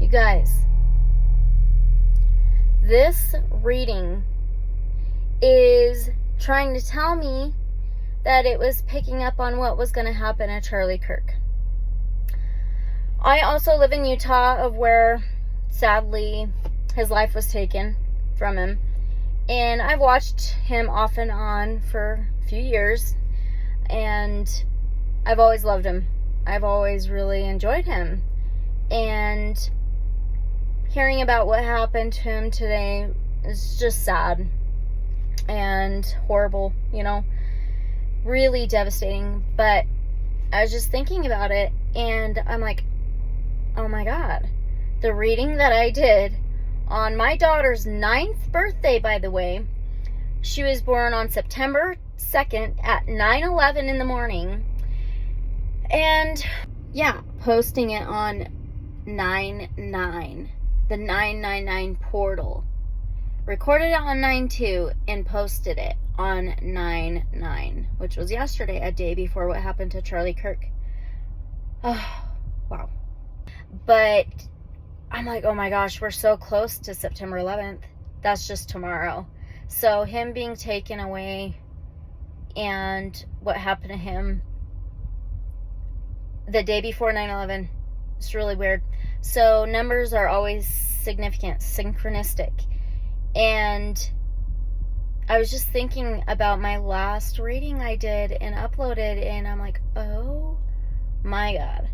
You guys, this reading is trying to tell me that it was picking up on what was going to happen at Charlie Kirk. I also live in Utah, of where sadly his life was taken from him, and I've watched him off and on for a few years, and I've always loved him. I've always really enjoyed him, and hearing about what happened to him today is just sad and horrible, really devastating. But I was just thinking about it, and I'm like, oh my God, the reading that I did on my daughter's 9th birthday, by the way, she was born on September 2nd at 9:11 in the morning, and yeah, posting it on 9/9, the 999 portal, recorded it on 9/2 and posted it on 9/9, which was yesterday, a day before what happened to Charlie Kirk. Oh, wow. But I'm like, oh my gosh, we're so close to September 11th. That's just tomorrow. So him being taken away and what happened to him the day before 9/11, it's really weird. So numbers are always significant, synchronistic. And I was just thinking about my last reading I did and uploaded, and I'm like, oh my God.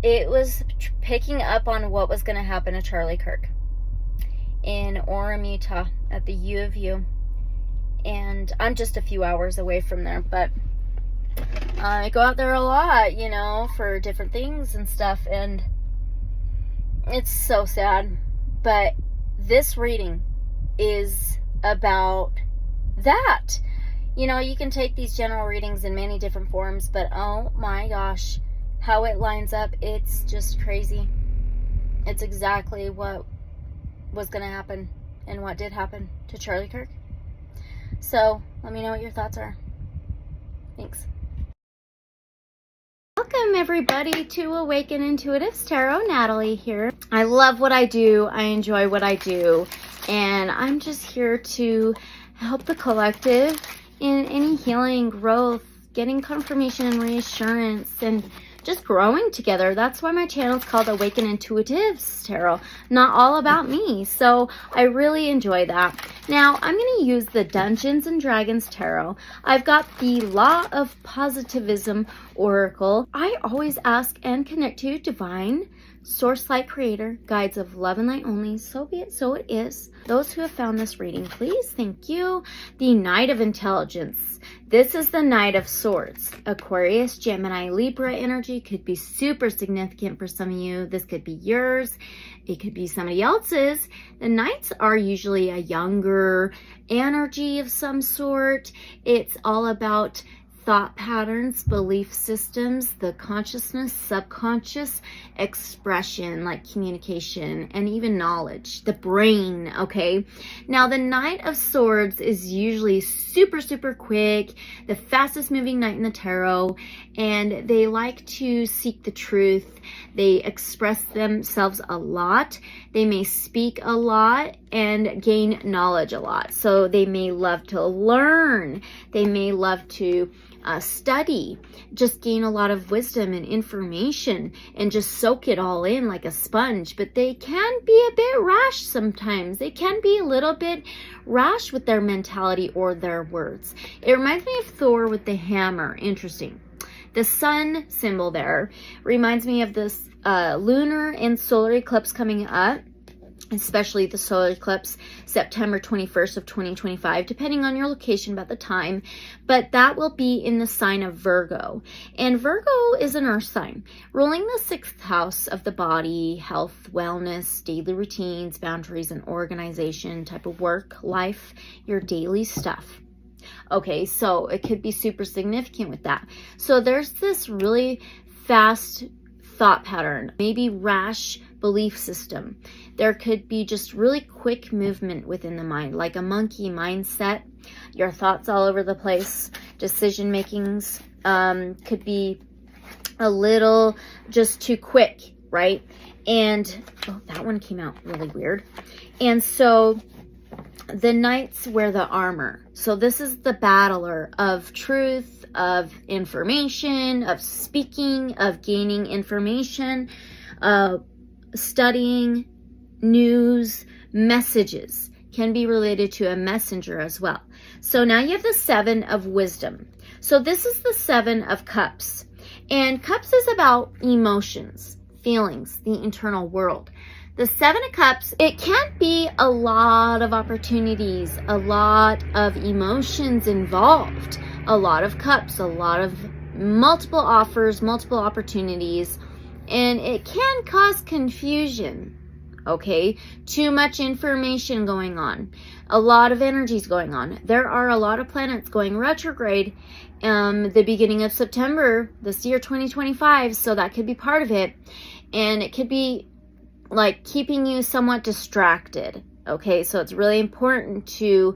It was picking up on what was going to happen to Charlie Kirk in Orem, Utah, at the U of U. And I'm just a few hours away from there, but I go out there a lot, for different things and stuff, and it's so sad. But this reading is about that. You can take these general readings in many different forms, but oh my gosh, how it lines up, it's just crazy. It's exactly what was going to happen and what did happen to Charlie Kirk. So let me know what your thoughts are. Thanks. Welcome everybody to Awaken Intuitives Tarot. Natalie here. I love what I do. I enjoy what I do. And I'm just here to help the collective in any healing, growth, getting confirmation and reassurance, and just growing together. That's why my channel is called Awaken Intuitives Tarot. Not all about me. So I really enjoy that. Now I'm going to use the Dungeons and Dragons Tarot. I've got the Law of Positivism Oracle. I always ask and connect to Divine Source Light Creator, guides of love and light only. So be it, so it is. Those who have found this reading, please, thank you. The Knight of Intelligence. This is the Knight of Swords. Aquarius, Gemini, Libra energy could be super significant for some of you. This could be yours. It could be somebody else's. The Knights are usually a younger energy of some sort. It's all about thought patterns, belief systems, the consciousness, subconscious expression, like communication and even knowledge, the brain, okay? Now, the Knight of Swords is usually super, super quick, the fastest moving knight in the tarot, and they like to seek the truth. They express themselves a lot. They may speak a lot and gain knowledge a lot. So they may love to learn. They may love to study, just gain a lot of wisdom and information and just soak it all in like a sponge. But they can be a bit rash sometimes. They can be a little bit rash with their mentality or their words. It reminds me of Thor with the hammer. Interesting. The sun symbol there reminds me of this lunar and solar eclipse coming up, especially the solar eclipse September 21st of 2025, depending on your location about the time. But that will be in the sign of Virgo. And Virgo is an earth sign, ruling the 6th house of the body, health, wellness, daily routines, boundaries, and organization, type of work, life, your daily stuff. Okay, so it could be super significant with that. So there's this really fast thought pattern, maybe rash belief system. There could be just really quick movement within the mind, like a monkey mindset, your thoughts all over the place, decision makings could be a little just too quick, right? And, oh, that one came out really weird. And so the Knights wear the armor. So this is the battler of truth, of information, of speaking, of gaining information, studying, news, messages. Can be related to a messenger as well. So now you have the 7 of wisdom. So this is the 7 of cups. And cups is about emotions, feelings, the internal world. The 7 of cups, it can be a lot of opportunities, a lot of emotions involved, a lot of cups, a lot of multiple offers, multiple opportunities, and it can cause confusion. Okay, too much information going on, a lot of energies going on. There are a lot of planets going retrograde the beginning of September this year, 2025, so that could be part of it. And it could be like keeping you somewhat distracted. Okay, so it's really important to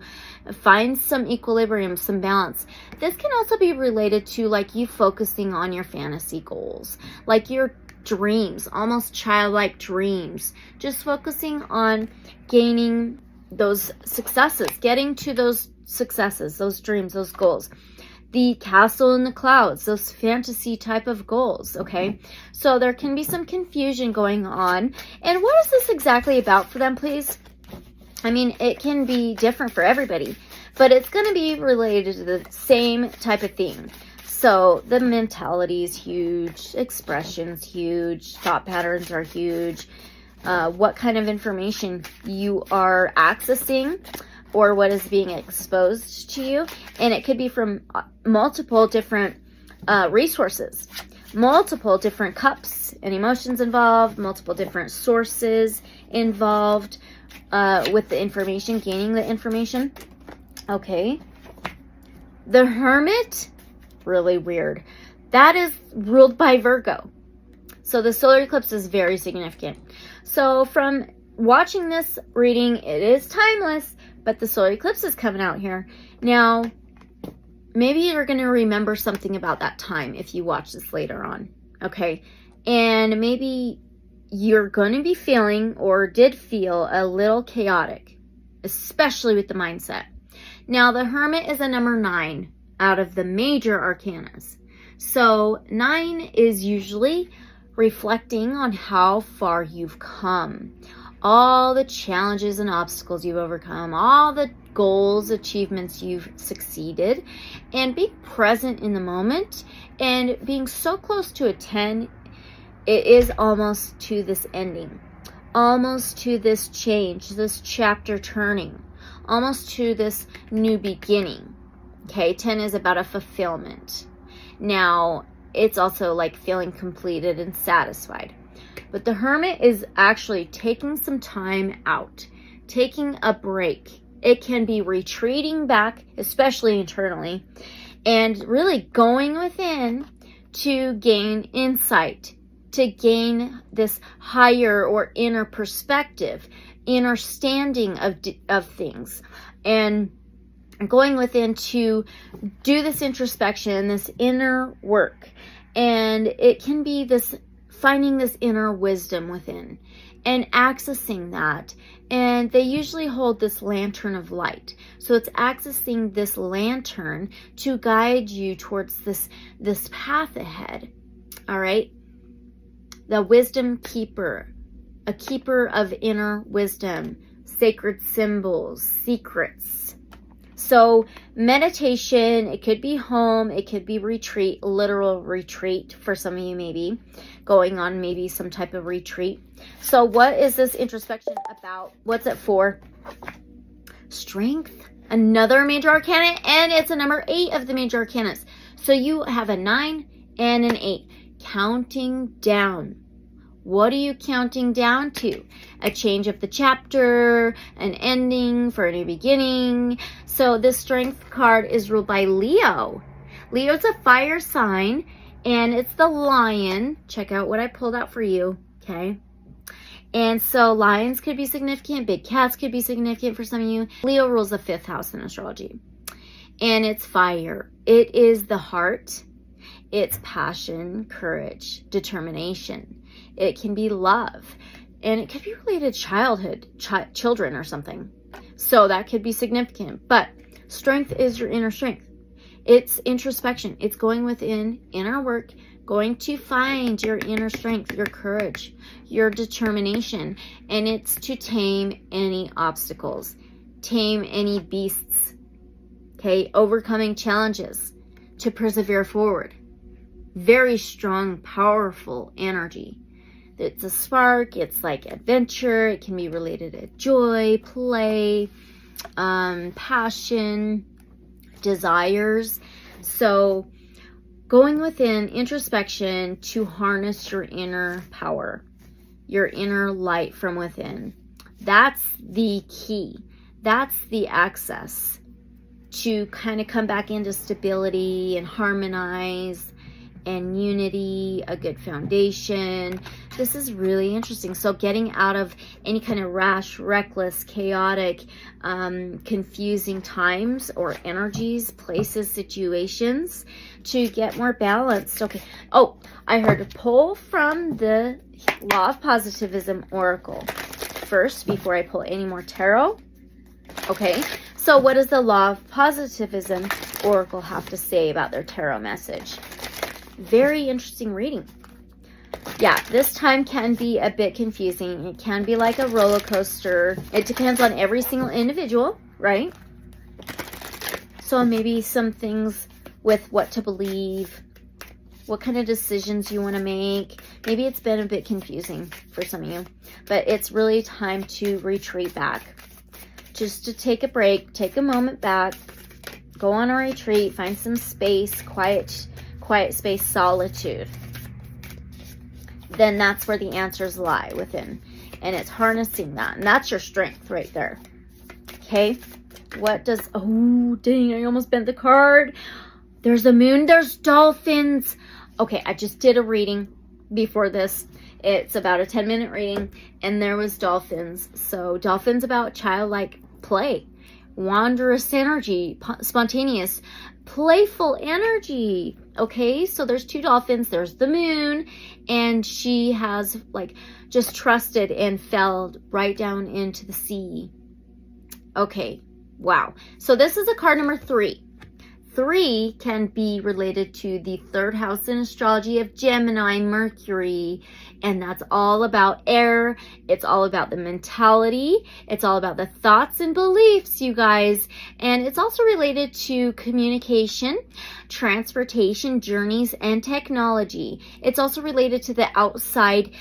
find some equilibrium, some balance. This can also be related to like you focusing on your fantasy goals, like your dreams, almost childlike dreams, just focusing on gaining those successes, getting to those successes, those dreams, those goals. The castle in the clouds, those fantasy type of goals, okay? So there can be some confusion going on. And what is this exactly about for them, please? I mean, it can be different for everybody, but it's going to be related to the same type of thing. So the mentality is huge, expression's huge, thought patterns are huge, what kind of information you are accessing or what is being exposed to you. And it could be from multiple different resources, multiple different cups and emotions involved, multiple different sources involved with the information, gaining the information. Okay. The Hermit, really weird. That is ruled by Virgo. So the solar eclipse is very significant. So from watching this reading, it is timeless, but the solar eclipse is coming out here. Now, maybe you're going to remember something about that time if you watch this later on. Okay. And maybe you're going to be feeling or did feel a little chaotic, especially with the mindset. Now, the Hermit is a number 9 out of the major arcanas. So 9 is usually reflecting on how far you've come, all the challenges and obstacles you've overcome, all the goals, achievements you've succeeded, and being present in the moment and being so close to a 10, it is almost to this ending, almost to this change, this chapter turning, almost to this new beginning. Okay, 10 is about a fulfillment. Now, it's also like feeling completed and satisfied. But the Hermit is actually taking some time out, taking a break. It can be retreating back, especially internally, and really going within to gain insight, to gain this higher or inner perspective, inner standing of things, and going within to do this introspection, this inner work. And it can be this finding this inner wisdom within and accessing that. And they usually hold this lantern of light. So it's accessing this lantern to guide you towards this path ahead. All right. The wisdom keeper, a keeper of inner wisdom, sacred symbols, secrets. So meditation, it could be home, it could be retreat, literal retreat for some of you, maybe going on maybe some type of retreat. So what is this introspection about? What's it for? Strength, another major arcana, and it's a number 8 of the major arcanas. So you have a 9 and an 8, counting down. What are you counting down to? A change of the chapter, an ending for a new beginning. So this strength card is ruled by Leo. Leo's a fire sign, and it's the lion. Check out what I pulled out for you, okay? And so lions could be significant. Big cats could be significant for some of you. Leo rules the 5th house in astrology. And it's fire. It is the heart. It's passion, courage, determination. It can be love. And it could be related to childhood, children or something. So that could be significant. But strength is your inner strength. It's introspection. It's going within, inner work, going to find your inner strength, your courage, your determination. And it's to tame any obstacles, tame any beasts, okay? Overcoming challenges, to persevere forward. Very strong, powerful energy. It's a spark. It's like adventure. It can be related to joy, play, passion, desires. So going within, introspection, to harness your inner power, your inner light from within. That's the key. That's the access to kind of come back into stability and harmonize and unity, a good foundation. This is really interesting. So getting out of any kind of rash, reckless, chaotic, confusing times or energies, places, situations, to get more balanced. Okay. Oh, I heard a pull from the Law of Positivism Oracle first before I pull any more tarot. Okay. So what does the Law of Positivism Oracle have to say about their tarot message? Very interesting reading. Yeah, this time can be a bit confusing. It can be like a roller coaster. It depends on every single individual, right? So maybe some things with what to believe, what kind of decisions you want to make. Maybe it's been a bit confusing for some of you, but it's really time to retreat back. Just to take a break, take a moment back, go on a retreat, find some space, quiet space, solitude. Then that's where the answers lie within. And it's harnessing that. And that's your strength right there. Okay. What does, oh, dang, I almost bent the card. There's a moon. There's dolphins. Okay. I just did a reading before this. It's about a 10-minute reading. And there was dolphins. So dolphins about childlike play, wondrous energy, spontaneous, playful energy. Okay, so there's two dolphins. There's the moon, and she has like just trusted and fell right down into the sea. Okay, wow. So this is a card number 3. 3 can be related to the 3rd house in astrology of Gemini, Mercury, and that's all about air. It's all about the mentality. It's all about the thoughts and beliefs, you guys. And it's also related to communication, transportation, journeys, and technology. It's also related to the outside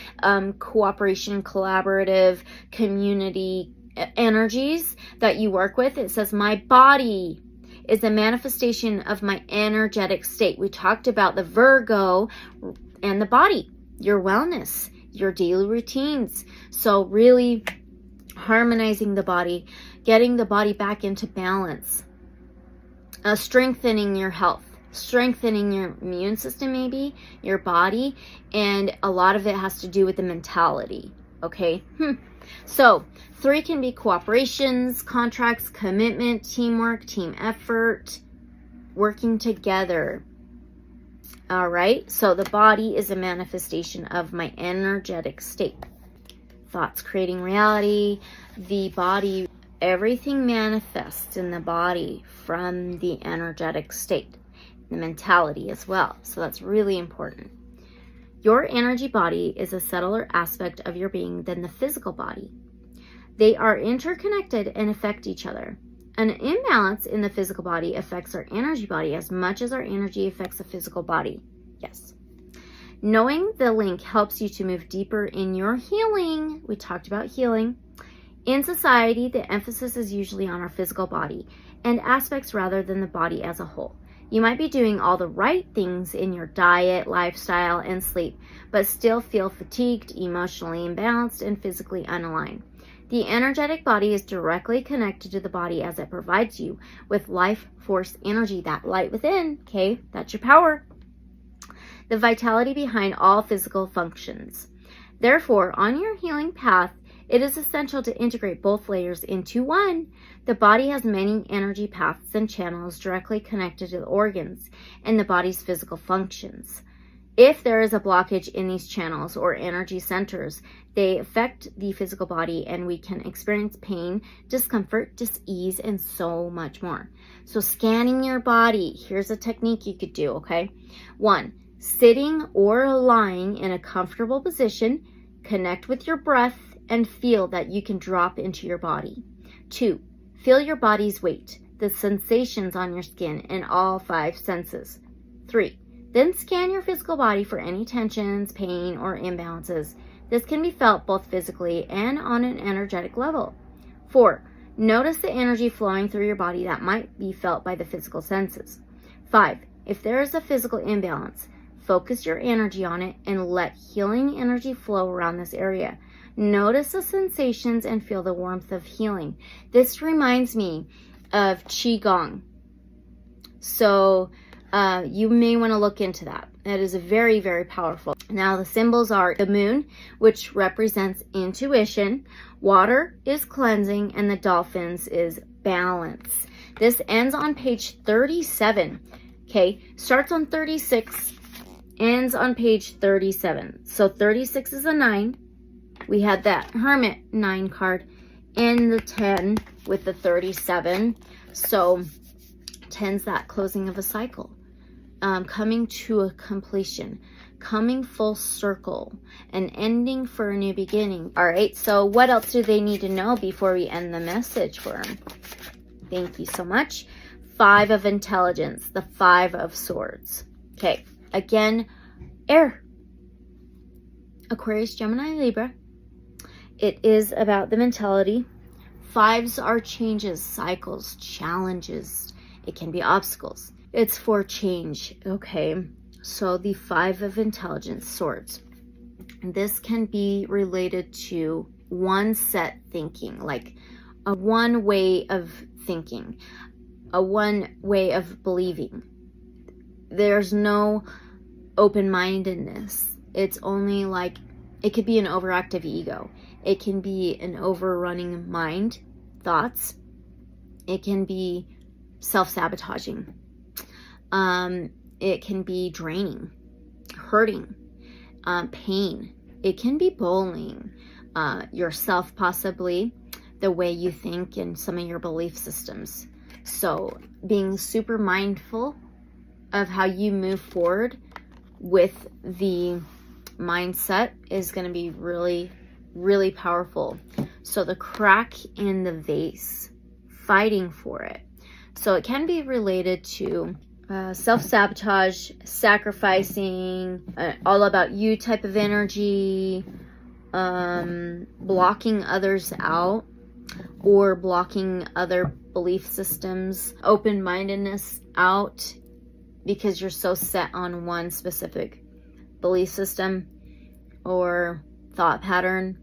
cooperation, collaborative, community energies that you work with. It says, my body is a manifestation of my energetic state. We talked about the Virgo and the body, your wellness, your daily routines. So really harmonizing the body, getting the body back into balance, strengthening your health, strengthening your immune system, maybe your body. And a lot of it has to do with the mentality. Okay. So 3 can be cooperations, contracts, commitment, teamwork, team effort, working together. All right. So the body is a manifestation of my energetic state. Thoughts creating reality. The body, everything manifests in the body from the energetic state, the mentality as well. So that's really important. Your energy body is a subtler aspect of your being than the physical body. They are interconnected and affect each other. An imbalance in the physical body affects our energy body as much as our energy affects the physical body. Yes. Knowing the link helps you to move deeper in your healing. We talked about healing. In society, the emphasis is usually on our physical body and aspects rather than the body as a whole. You might be doing all the right things in your diet, lifestyle, and sleep, but still feel fatigued, emotionally imbalanced, and physically unaligned. The energetic body is directly connected to the body as it provides you with life force energy, that light within, okay? That's your power. The vitality behind all physical functions. Therefore, on your healing path, it is essential to integrate both layers into one. The body has many energy paths and channels directly connected to the organs and the body's physical functions. If there is a blockage in these channels or energy centers, they affect the physical body and we can experience pain, discomfort, dis-ease, and so much more. So scanning your body, here's a technique you could do, okay? 1, sitting or lying in a comfortable position, connect with your breath and feel that you can drop into your body. 2, feel your body's weight, the sensations on your skin in all 5 senses. 3, then scan your physical body for any tensions, pain, or imbalances. This can be felt both physically and on an energetic level. 4, notice the energy flowing through your body that might be felt by the physical senses. 5, if there is a physical imbalance, focus your energy on it and let healing energy flow around this area. Notice the sensations and feel the warmth of healing. This reminds me of Qigong. So you may want to look into that. That is very, very powerful. Now the symbols are the moon, which represents intuition, water is cleansing, and the dolphins is balance. This ends on page 37. Okay, starts on 36, ends on page 37. So 36 is a 9. We had that Hermit 9 card and the 10 with the 37. So 10's that closing of a cycle. Coming to a completion, coming full circle, an ending for a new beginning. All right, so what else do they need to know before we end the message for them? Thank you so much. 5 of intelligence, the 5 of swords. Okay, again, air. Aquarius, Gemini, Libra. It is about the mentality. 5s are changes, cycles, challenges. It can be obstacles. It's for change, okay? So the 5 of intelligence, swords. This can be related to one set thinking, like a one way of thinking, a one way of believing. There's no open-mindedness. It's only like, it could be an overactive ego. It can be an overrunning mind, thoughts. It can be self-sabotaging. It can be draining, hurting, pain. It can be bullying yourself, possibly, the way you think and some of your belief systems. So being super mindful of how you move forward with the mindset is going to be really, really powerful. So the crack in the vase, fighting for it. So it can be related to self-sabotage, sacrificing, all about you type of energy, blocking others out or blocking other belief systems, open-mindedness out because you're so set on one specific belief system or thought pattern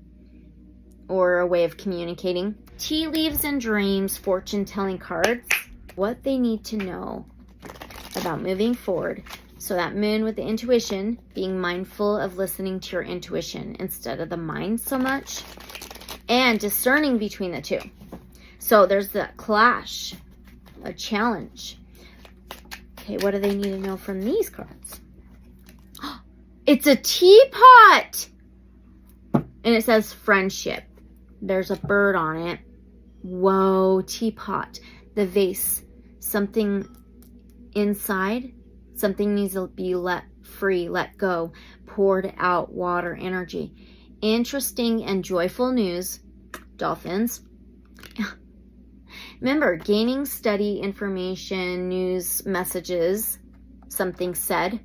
or a way of communicating. Tea leaves and dreams, fortune-telling cards, what they need to know about moving forward. So that moon with the intuition, being mindful of listening to your intuition instead of the mind so much, and discerning between the two. So there's that clash, a challenge. Okay, what do they need to know from these cards? It's a teapot! And it says friendship. There's a bird on it. Whoa, teapot. The vase. Something inside. Something needs to be let free, let go. Poured out water, energy. Interesting and joyful news. Dolphins. Remember, gaining steady information, news, messages. Something said.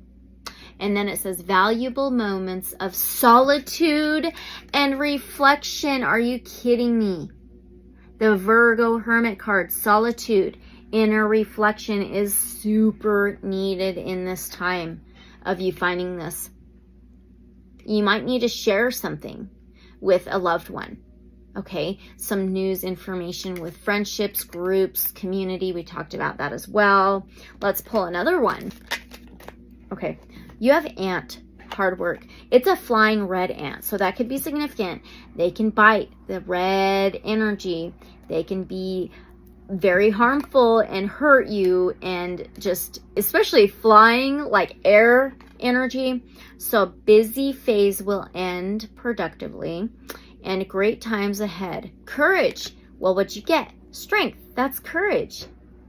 And then it says valuable moments of solitude and reflection. Are you kidding me? The Virgo Hermit card, solitude, inner reflection is super needed in this time of you finding this. You might need to share something with a loved one. Okay, some news, information with friendships, groups, community. We talked about that as well. Let's pull another one. Okay. You have ant, hard work. It's a flying red ant, so that could be significant. They can bite, the red energy. They can be very harmful and hurt you, and just, especially flying, like air, energy. So busy phase will end productively and great times ahead. Courage. Well, what'd you get? Strength. That's courage.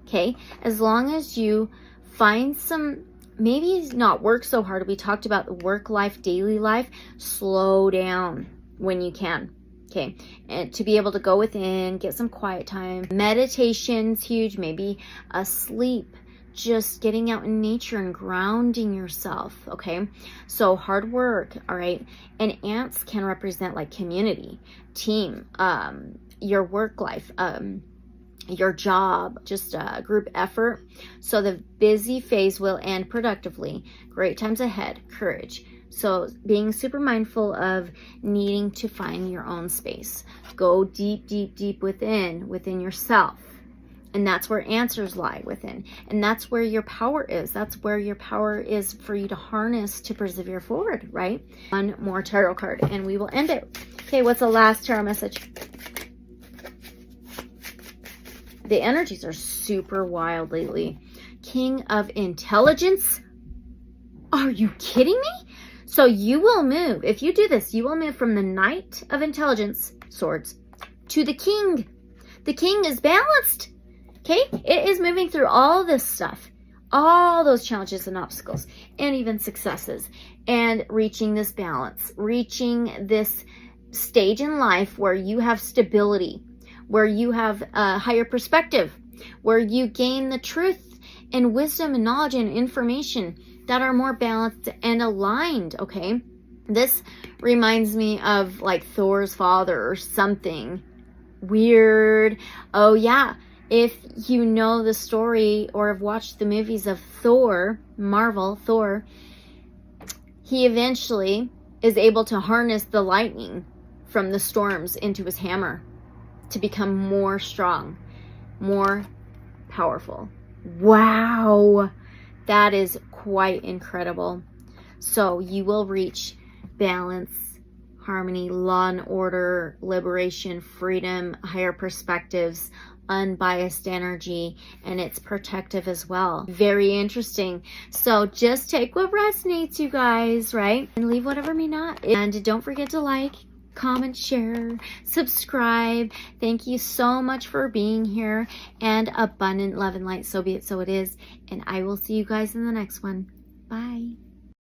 Okay. As long as you find some, maybe not work so hard. We talked about the work life, daily life. Slow down when you can. Okay. And to be able to go within, get some quiet time. Meditation's huge. Maybe sleep. Just getting out in nature and grounding yourself. Okay. So hard work. All right. And ants can represent like community, team, your work life, your job, just a group effort. So the busy phase will end productively. Great times ahead. Courage. So being super mindful of needing to find your own space. Go deep, deep, deep within yourself. And that's where answers lie within. And that's where your power is. That's where your power is for you to harness to persevere forward, right? One more tarot card and we will end it. Okay, what's the last tarot message? The energies are super wild lately. King of Intelligence. Are you kidding me? So you will move. If you do this, you will move from the Knight of Intelligence, swords, to the King. The King is balanced. Okay? It is moving through all this stuff. All those challenges and obstacles. And even successes. And reaching this balance. Reaching this stage in life where you have stability. Where you have a higher perspective, where you gain the truth and wisdom and knowledge and information that are more balanced and aligned, okay? This reminds me of like Thor's father or something weird. Oh yeah, if you know the story or have watched the movies of Thor, Marvel, Thor, he eventually is able to harness the lightning from the storms into his hammer to become more strong, more powerful. Wow, that is quite incredible. So you will reach balance, harmony, law and order, liberation, freedom, higher perspectives, unbiased energy, and it's protective as well. Very interesting. So just take what resonates, you guys, right? And leave whatever may not. And don't forget to like, comment, share, subscribe. Thank you so much for being here, and abundant love and light. So be it, so it is. And I will see you guys in the next one. Bye.